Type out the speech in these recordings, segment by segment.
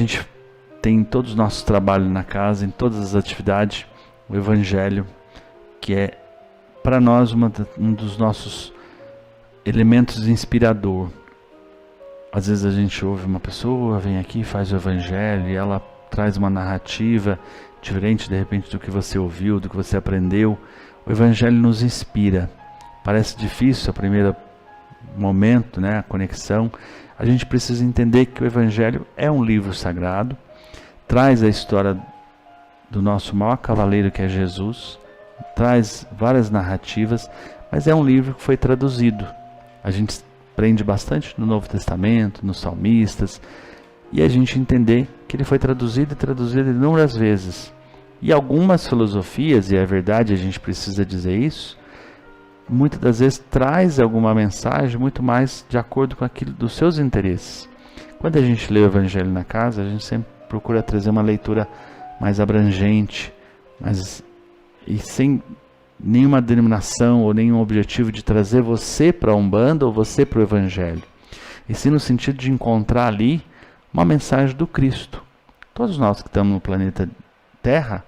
gente tem em todos os nossos trabalhos na casa, em todas as atividades, o Evangelho, que é para nós um dos nossos elementos inspirador. Às vezes a gente ouve uma pessoa, vem aqui, faz o Evangelho, e ela traz uma narrativa diferente de repente do que você ouviu, do que você aprendeu. O Evangelho nos inspira. Parece difícil a primeiro momento, né, a conexão. A gente precisa entender que o Evangelho é um livro sagrado, traz a história do nosso maior cavaleiro, que é Jesus, traz várias narrativas, mas é um livro que foi traduzido. A gente aprende bastante no Novo Testamento, nos salmistas, e a gente entender que ele foi traduzido inúmeras vezes. E algumas filosofias, e é verdade, a gente precisa dizer isso, muitas das vezes traz alguma mensagem muito mais de acordo com aquilo dos seus interesses. Quando a gente lê o Evangelho na casa, a gente sempre procura trazer uma leitura mais abrangente, e sem nenhuma denominação ou nenhum objetivo de trazer você para a Umbanda ou você para o Evangelho, e sim no sentido de encontrar ali uma mensagem do Cristo. Todos nós que estamos no planeta Terra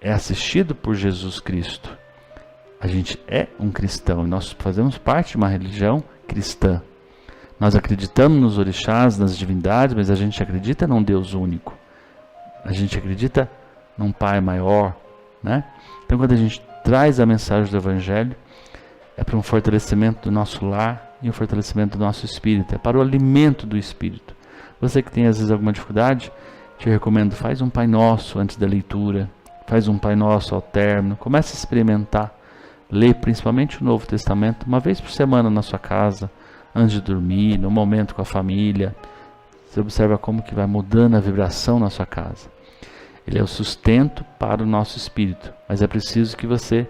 é assistido por Jesus Cristo. A gente é um cristão e nós fazemos parte de uma religião cristã. Nós acreditamos nos orixás, nas divindades, mas a gente acredita num Deus único. A gente acredita num Pai maior, né? Então, quando a gente traz a mensagem do Evangelho, é para um fortalecimento do nosso lar e um fortalecimento do nosso espírito, é para o alimento do espírito. Você que tem às vezes alguma dificuldade, te recomendo, faz um Pai Nosso antes da leitura, faz um Pai Nosso ao término, comece a experimentar, lê principalmente o Novo Testamento, uma vez por semana na sua casa, antes de dormir, no momento com a família. Você observa como que vai mudando a vibração na sua casa. Ele é o sustento para o nosso espírito, mas é preciso que você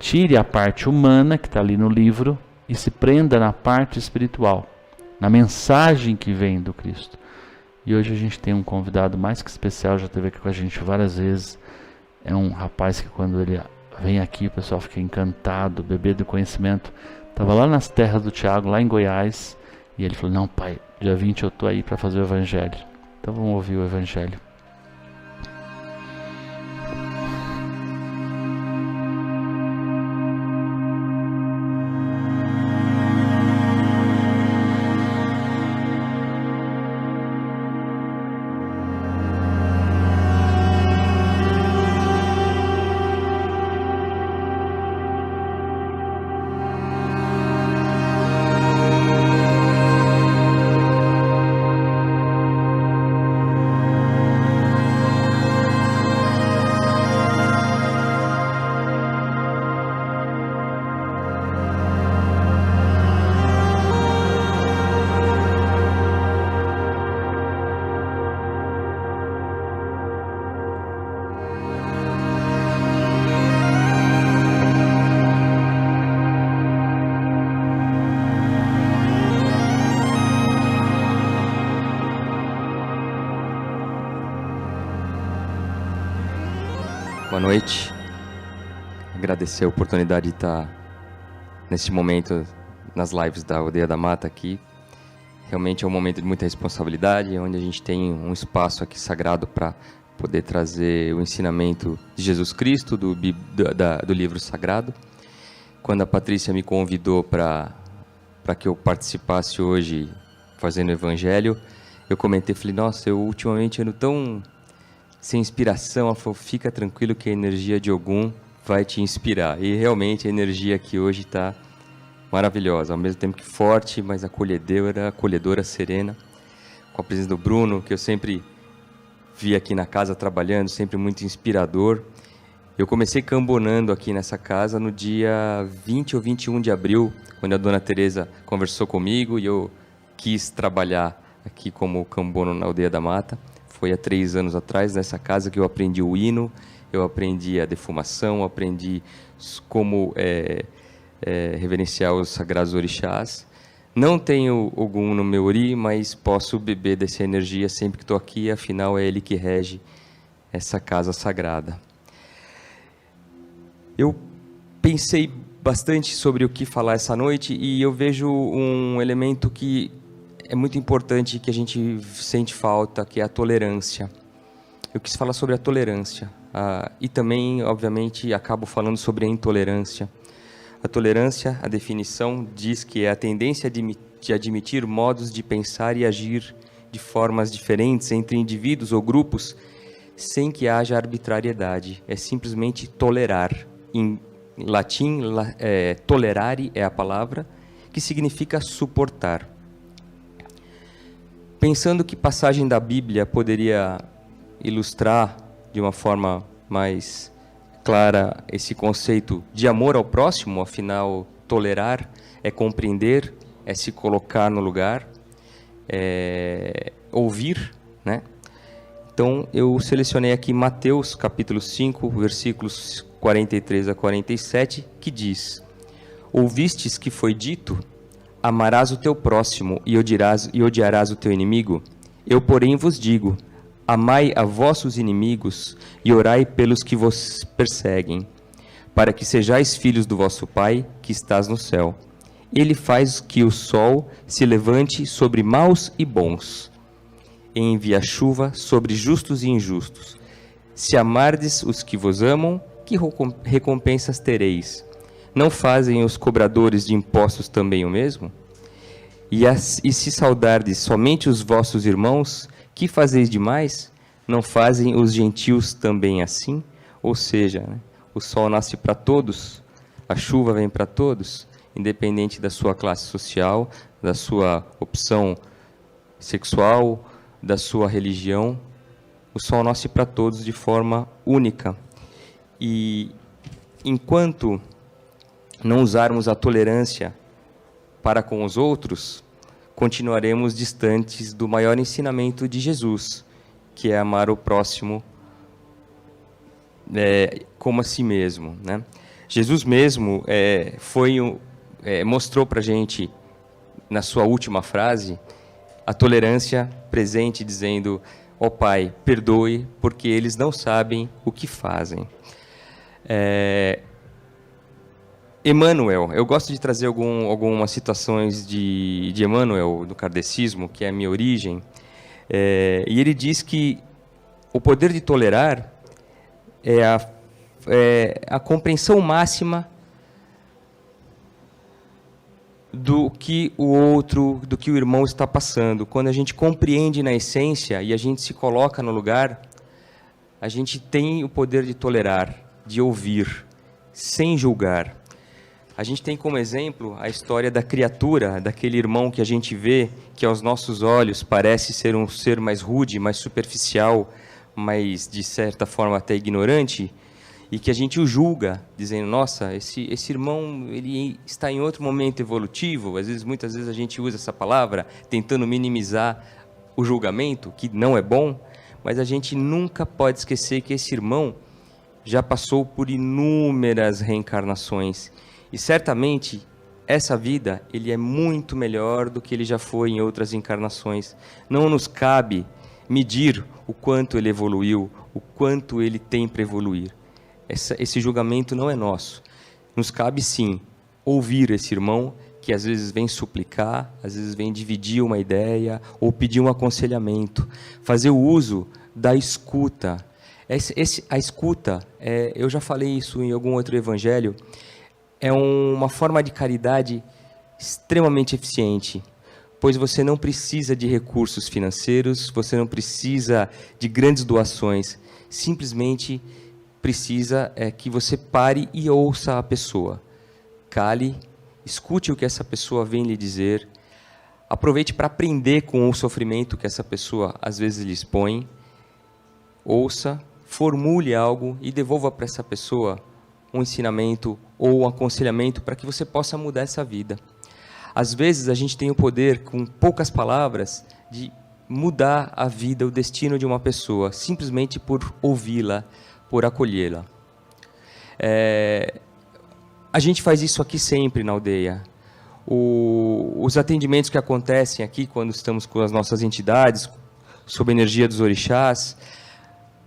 tire a parte humana que está ali no livro e se prenda na parte espiritual, na mensagem que vem do Cristo. E hoje a gente tem um convidado mais que especial, já esteve aqui com a gente várias vezes. É um rapaz que quando ele vem aqui o pessoal fica encantado, bebê do conhecimento. Estava lá nas terras do Tiago, lá em Goiás, e ele falou, não pai, dia 20 eu estou aí para fazer o Evangelho. Então vamos ouvir o Evangelho. Boa noite. Agradecer a oportunidade de estar nesse momento nas lives da Aldeia da Mata aqui. Realmente é um momento de muita responsabilidade, onde a gente tem um espaço aqui sagrado para poder trazer o ensinamento de Jesus Cristo, do livro sagrado. Quando a Patrícia me convidou para que eu participasse hoje fazendo o Evangelho, eu comentei, falei, nossa, eu ultimamente ando tão sem inspiração. Ela falou, fica tranquilo que a energia de Ogum vai te inspirar. E realmente a energia aqui hoje está maravilhosa, ao mesmo tempo que forte, mas acolhedora, serena, com a presença do Bruno, que eu sempre vi aqui na casa trabalhando, sempre muito inspirador. Eu comecei cambonando aqui nessa casa no dia 20 ou 21 de abril, quando a dona Teresa conversou comigo e eu quis trabalhar aqui como cambono na Aldeia da Mata. Foi há 3 anos atrás, nessa casa, que eu aprendi o hino, eu aprendi a defumação, aprendi como reverenciar os sagrados orixás. Não tenho Ogum no meu ori, mas posso beber dessa energia sempre que estou aqui, afinal é ele que rege essa casa sagrada. Eu pensei bastante sobre o que falar essa noite e eu vejo um elemento que é muito importante que a gente sente falta, que é a tolerância. Eu quis falar sobre a tolerância. E também, obviamente, acabo falando sobre a intolerância. A tolerância, a definição, diz que é a tendência de admitir modos de pensar e agir de formas diferentes entre indivíduos ou grupos, sem que haja arbitrariedade. É simplesmente tolerar. Em latim, tolerare é a palavra, que significa suportar. Pensando que passagem da Bíblia poderia ilustrar de uma forma mais clara esse conceito de amor ao próximo, afinal, tolerar é compreender, é se colocar no lugar, é ouvir, né? Então, eu selecionei aqui Mateus, capítulo 5, versículos 43 a 47, que diz: Ouvistes que foi dito, amarás o teu próximo e odiarás o teu inimigo? Eu, porém, vos digo, amai a vossos inimigos e orai pelos que vos perseguem, para que sejais filhos do vosso Pai, que estás no céu. Ele faz que o sol se levante sobre maus e bons, e envia chuva sobre justos e injustos. Se amardes os que vos amam, que recompensas tereis? Não fazem os cobradores de impostos também o mesmo? E se saudardes somente os vossos irmãos, que fazeis demais? Não fazem os gentios também assim? Ou seja, né, o sol nasce para todos, a chuva vem para todos, independente da sua classe social, da sua opção sexual, da sua religião. O sol nasce para todos de forma única. E enquanto não usarmos a tolerância para com os outros, continuaremos distantes do maior ensinamento de Jesus, que é amar o próximo como a si mesmo, né? Jesus mesmo mostrou para a gente, na sua última frase, a tolerância presente, dizendo: ó Pai, perdoe, porque eles não sabem o que fazem. Emmanuel, eu gosto de trazer algumas citações de Emmanuel, do kardecismo, que é a minha origem, e ele diz que o poder de tolerar é a compreensão máxima do que o irmão está passando. Quando a gente compreende na essência e a gente se coloca no lugar, a gente tem o poder de tolerar, de ouvir, sem julgar. A gente tem como exemplo a história da criatura, daquele irmão que a gente vê, que aos nossos olhos parece ser um ser mais rude, mais superficial, mas de certa forma até ignorante, e que a gente o julga, dizendo: nossa, esse irmão ele está em outro momento evolutivo. Muitas vezes a gente usa essa palavra tentando minimizar o julgamento, que não é bom, mas a gente nunca pode esquecer que esse irmão já passou por inúmeras reencarnações, e certamente essa vida ele é muito melhor do que ele já foi em outras encarnações. Não nos cabe medir o quanto ele evoluiu, o quanto ele tem para evoluir. Esse julgamento não é nosso. Nos cabe, sim, ouvir esse irmão que às vezes vem suplicar, às vezes vem dividir uma ideia ou pedir um aconselhamento. Fazer o uso da escuta. A escuta, eu já falei isso em algum outro evangelho, é uma forma de caridade extremamente eficiente, pois você não precisa de recursos financeiros, você não precisa de grandes doações, simplesmente precisa que você pare e ouça a pessoa. Cale, escute o que essa pessoa vem lhe dizer, aproveite para aprender com o sofrimento que essa pessoa às vezes lhe expõe, ouça, formule algo e devolva para essa pessoa um ensinamento ou um aconselhamento para que você possa mudar essa vida. Às vezes a gente tem o poder, com poucas palavras, de mudar a vida, o destino de uma pessoa, simplesmente por ouvi-la, por acolhê-la. A gente faz isso aqui sempre na aldeia. Os atendimentos que acontecem aqui, quando estamos com as nossas entidades, sob a energia dos orixás,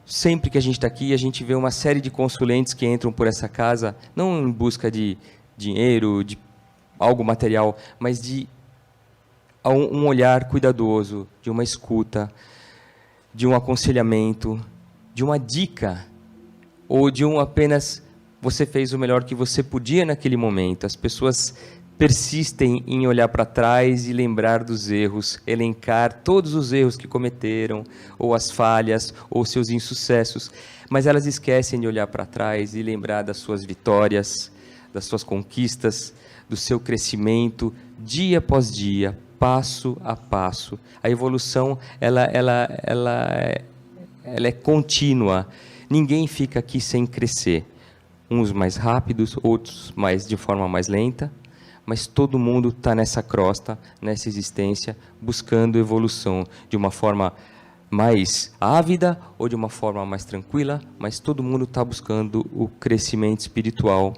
sempre que a gente está aqui, a gente vê uma série de consulentes que entram por essa casa, não em busca de dinheiro, de algo material, mas de a um olhar cuidadoso, de uma escuta, de um aconselhamento, de uma dica, ou de um apenas você fez o melhor que você podia naquele momento. As pessoas persistem em olhar para trás e lembrar dos erros, elencar todos os erros que cometeram, ou as falhas, ou seus insucessos, mas elas esquecem de olhar para trás e lembrar das suas vitórias, das suas conquistas, do seu crescimento, dia após dia, passo a passo. A evolução, ela é contínua. Ninguém fica aqui sem crescer. Uns mais rápidos, outros de forma mais lenta, mas todo mundo está nessa crosta, nessa existência, buscando evolução de uma forma mais ávida ou de uma forma mais tranquila, mas todo mundo está buscando o crescimento espiritual.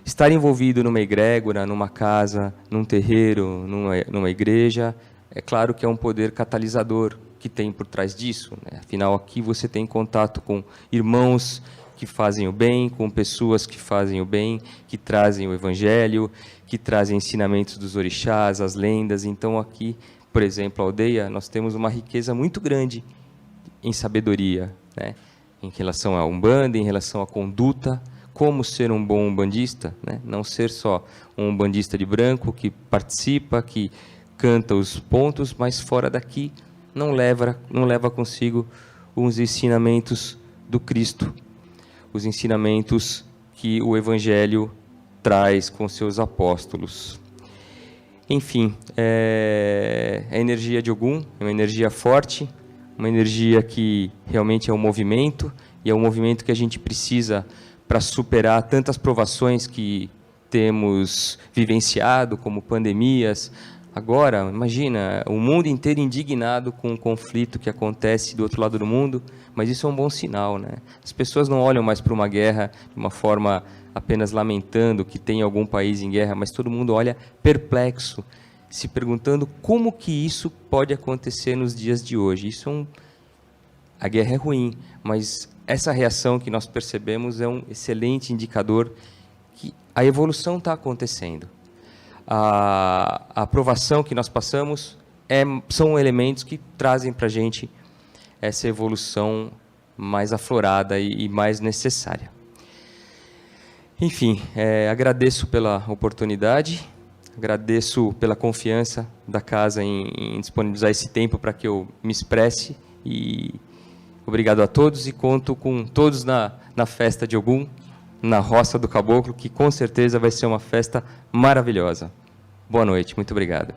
Estar envolvido numa egrégora, numa casa, num terreiro, numa igreja, é claro que é um poder catalisador que tem por trás disso, né? Afinal, aqui você tem contato com irmãos que fazem o bem, com pessoas que fazem o bem, que trazem o evangelho, que trazem ensinamentos dos orixás, as lendas. Então, aqui, por exemplo, a aldeia, nós temos uma riqueza muito grande em sabedoria, né? Em relação à Umbanda, em relação à conduta, como ser um bom umbandista, né? Não ser só um umbandista de branco que participa, que canta os pontos, mas fora daqui não leva consigo os ensinamentos do Cristo, os ensinamentos que o Evangelho traz com seus apóstolos. Enfim, a energia de Ogum é uma energia forte, uma energia que realmente é um movimento, e é um movimento que a gente precisa para superar tantas provações que temos vivenciado, como pandemias. Agora, imagina, o mundo inteiro indignado com o conflito que acontece do outro lado do mundo, mas isso é um bom sinal, né? As pessoas não olham mais para uma guerra de uma forma apenas lamentando que tem algum país em guerra, mas todo mundo olha perplexo, se perguntando como que isso pode acontecer nos dias de hoje. A guerra é ruim, mas essa reação que nós percebemos é um excelente indicador que a evolução está acontecendo. A aprovação que nós passamos são elementos que trazem para a gente essa evolução mais aflorada e mais necessária. Enfim, agradeço pela oportunidade, agradeço pela confiança da casa em disponibilizar esse tempo para que eu me expresse, e obrigado a todos, e conto com todos na festa de Ogum, na Roça do Caboclo, que com certeza vai ser uma festa maravilhosa. Boa noite, muito obrigado.